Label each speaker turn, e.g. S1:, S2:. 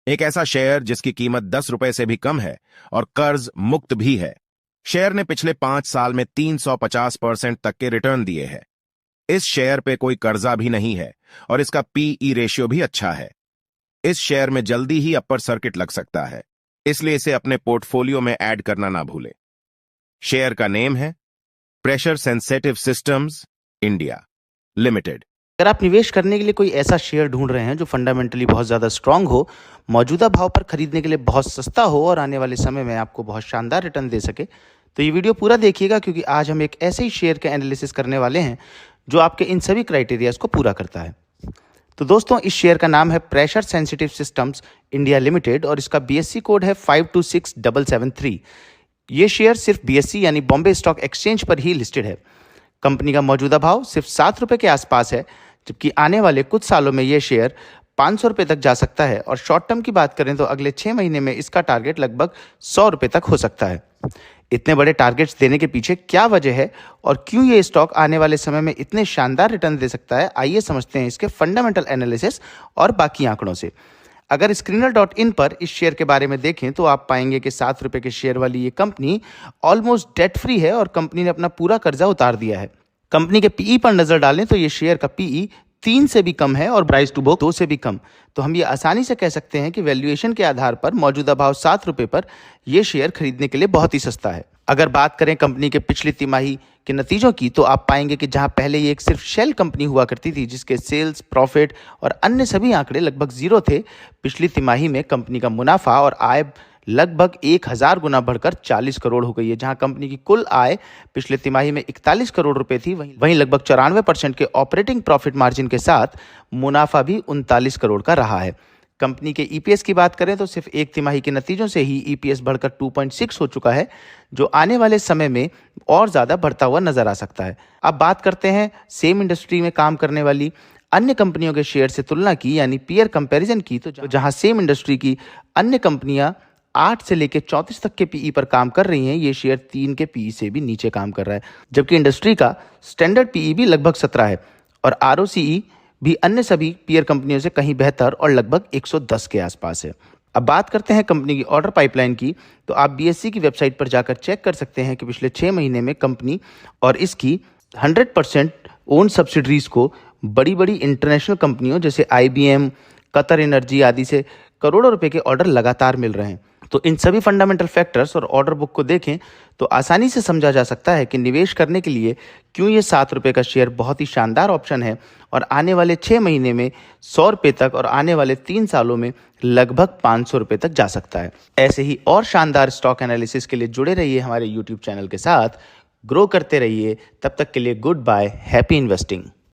S1: एक ऐसा शेयर जिसकी कीमत 10 रुपए से भी कम है और कर्ज मुक्त भी है। शेयर ने पिछले 5 साल में 350% तक के रिटर्न दिए हैं। इस शेयर पे कोई कर्जा भी नहीं है और इसका पीई रेशियो भी अच्छा है। इस शेयर में जल्दी ही अपर सर्किट लग सकता है, इसलिए इसे अपने पोर्टफोलियो में ऐड करना ना भूलें। शेयर का नेम है pressure sensitive systems India limited.
S2: अगर आप निवेश करने के लिए कोई ऐसा शेयर ढूंढ रहे हैं जो फंडामेंटली बहुत ज़्यादा स्ट्रांग हो, मौजूदा भाव पर खरीदने के लिए बहुत सस्ता हो और आने वाले समय में आपको बहुत शानदार रिटर्न दे सके, तो ये वीडियो पूरा देखिएगा, क्योंकि आज हम एक ऐसे ही शेयर का एनालिसिस करने वाले हैं जो आपके इन सभी क्राइटेरियाज को पूरा करता है। तो दोस्तों, इस शेयर का नाम है pressure sensitive systems India limited और इसका बीएससी कोड है 526773। ये शेयर सिर्फ बीएससी यानी बॉम्बे स्टॉक एक्सचेंज पर ही लिस्टेड है। कंपनी का मौजूदा भाव सिर्फ 7 रुपये के आसपास है, जबकि आने वाले कुछ सालों में ये शेयर 500 रुपये तक जा सकता है और शॉर्ट टर्म की बात करें तो अगले 6 महीने में इसका टारगेट लगभग 100 रुपये तक हो सकता है। इतने बड़े टारगेट्स देने के पीछे क्या वजह है और क्यों ये स्टॉक आने वाले समय में इतने शानदार रिटर्न दे सकता है, आइए समझते हैं इसके फंडामेंटल एनालिसिस और बाकी आंकड़ों से। अगर स्क्रीनर.इन पर इस शेयर के बारे में देखें तो आप पाएंगे कि 7 रुपये के शेयर वाली ये कंपनी ऑलमोस्ट डेट फ्री है और कंपनी ने अपना पूरा कर्जा उतार दिया है। कंपनी के पीई पर नजर डालें तो ये शेयर का पीई 3 से भी कम है और प्राइस टू बुक 2 से भी कम। तो हम ये आसानी से कह सकते हैं कि वैल्यूएशन के आधार पर मौजूदा भाव 7 रुपये पर यह शेयर खरीदने के लिए बहुत ही सस्ता है। अगर बात करें कंपनी के पिछली तिमाही के नतीजों की, तो आप पाएंगे कि जहां पहले ये एक सिर्फ शेल कंपनी हुआ करती थी जिसके सेल्स, प्रॉफिट और अन्य सभी आंकड़े लगभग जीरो थे, पिछली तिमाही में कंपनी का मुनाफा और आय लगभग 1000 गुना बढ़कर 40 करोड़ हो गई है। जहां कंपनी की कुल आय पिछले तिमाही में 41 करोड़ रुपए थी, वहीं लगभग 94% के ऑपरेटिंग प्रॉफिट मार्जिन के साथ मुनाफा भी 39 करोड़ का रहा है। कंपनी के ईपीएस की बात करें तो सिर्फ एक तिमाही के नतीजों से ही ईपीएस बढ़कर 2.6 हो चुका है, जो आने वाले समय में और ज्यादा बढ़ता हुआ नजर आ सकता है। अब बात करते हैं सेम इंडस्ट्री में काम करने वाली अन्य कंपनियों के शेयर से तुलना की, यानी पीयर कंपैरिजन की, तो जहां सेम इंडस्ट्री की अन्य कंपनियां 8 से लेकर 34 तक के पीई पर काम कर रही हैं, ये शेयर 3 के पीई से भी नीचे काम कर रहा है, जबकि इंडस्ट्री का स्टैंडर्ड पीई भी लगभग 17 है और आरओसीई भी अन्य सभी पीयर कंपनियों से कहीं बेहतर और लगभग 110 के आसपास है। अब बात करते हैं कंपनी की ऑर्डर पाइपलाइन की, तो आप बीएससी की वेबसाइट पर जाकर चेक कर सकते हैं कि पिछले 6 महीने में कंपनी और इसकी 100% ओन सब्सिडरीज को बड़ी बड़ी इंटरनेशनल कंपनियों जैसे आईबीएम, कतर एनर्जी आदि से करोड़ों रुपए के ऑर्डर लगातार मिल रहे हैं। तो इन सभी फंडामेंटल फैक्टर्स और ऑर्डर बुक को देखें तो आसानी से समझा जा सकता है कि निवेश करने के लिए क्यों ये 7 रुपये का शेयर बहुत ही शानदार ऑप्शन है और आने वाले 6 महीने में 100 रुपये तक और आने वाले 3 सालों में लगभग 500 रुपये तक जा सकता है। ऐसे ही और शानदार स्टॉक एनालिसिस के लिए जुड़े रहिए हमारे यूट्यूब चैनल के साथ, ग्रो करते रहिए। तब तक के लिए गुड बाय, हैप्पी इन्वेस्टिंग।